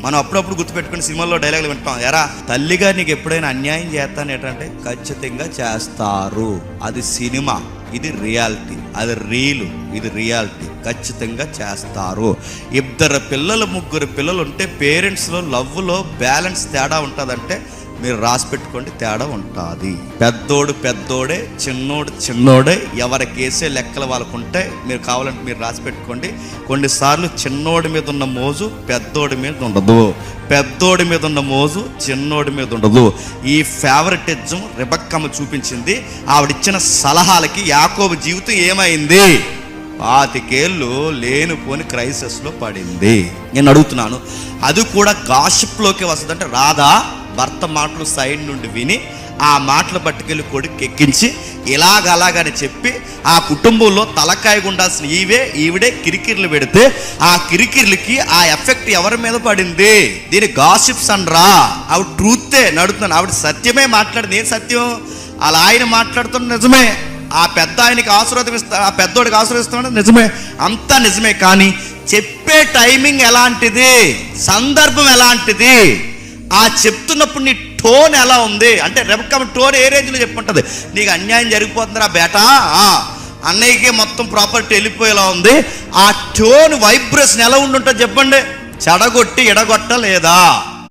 మనం అప్పుడప్పుడు గుర్తుపెట్టుకుని సినిమాల్లో డైలాగులు వింటాం, ఎరా తల్లిగా నీకు ఎప్పుడైనా అన్యాయం చేస్తాను ఏంటంటే ఖచ్చితంగా చేస్తారు. అది సినిమా, ఇది రియాలిటీ. అది రీలు, ఇది రియాలిటీ. ఖచ్చితంగా చేస్తారు. 2 పిల్లలు 3 పిల్లలు ఉంటే పేరెంట్స్లో లవ్లో బ్యాలెన్స్ తేడా ఉంటుందంటే మీరు రాసి పెట్టుకోండి, తేడా ఉంటుంది. పెద్దోడు పెద్దోడే, చిన్నోడు చిన్నోడే. ఎవరికి వేసే లెక్కలు వాళ్ళకు ఉంటే మీరు కావాలంటే మీరు రాసి పెట్టుకోండి. కొన్నిసార్లు చిన్నోడి మీద ఉన్న మోజు పెద్దోడి మీద ఉండదు, పెద్దోడి మీద ఉన్న మోజు చిన్నోడి మీద ఉండదు. ఈ ఫేవరెటిజం రెబెక్కమ్మ చూపించింది. ఆవిడిచ్చిన సలహాలకి యాకోబు జీవితం ఏమైంది? 25 ఏళ్ళు లేనిపోని క్రైసిస్లో పడింది. నేను అడుగుతున్నాను, అది కూడా గాసిప్లోకి వస్తుందంటే రాదా? భర్త మాటలు సైడ్ నుండి విని ఆ మాటలు పట్టుకెళ్ళి కొడుకు ఎక్కించి ఇలాగలాగని చెప్పి ఆ కుటుంబంలో తలకాయ ఉండాల్సిన ఈవిడే కిరికిర్లు పెడితే ఆ కిరికిర్లకి ఆ ఎఫెక్ట్ ఎవరి మీద పడింది? దీని గాసిప్స్ అనరా? ఆవిడ ట్రూతే నడుతున్నాను, ఆవిడ సత్యమే మాట్లాడింది. ఏం సత్యం? అలా ఆయన మాట్లాడుతున్న నిజమే. ఆ పెద్ద ఆయనకి ఆశీర్వాదం ఆ పెద్దోడికి ఆశీర్వదిస్తామని నిజమే, అంతా నిజమే. కానీ చెప్పే టైమింగ్ ఎలాంటిది, సందర్భం ఎలాంటిది, ఆ చెప్తున్నప్పుడు నీ టోన్ ఎలా ఉంది అంటే రెబెక్కమ్మ టోన్ ఏ రేంజ్లో చెప్పుంటుంది? నీకు అన్యాయం జరిగిపోతుందిరా బేటా, అన్నయ్యకి మొత్తం ప్రాపర్టీ వెళ్ళిపోయేలా ఉంది. ఆ టోన్ వైబ్రేషన్ ఎలా ఉండుంటుంది చెప్పండి? చెడగొట్టి ఎడగొట్టలేదా?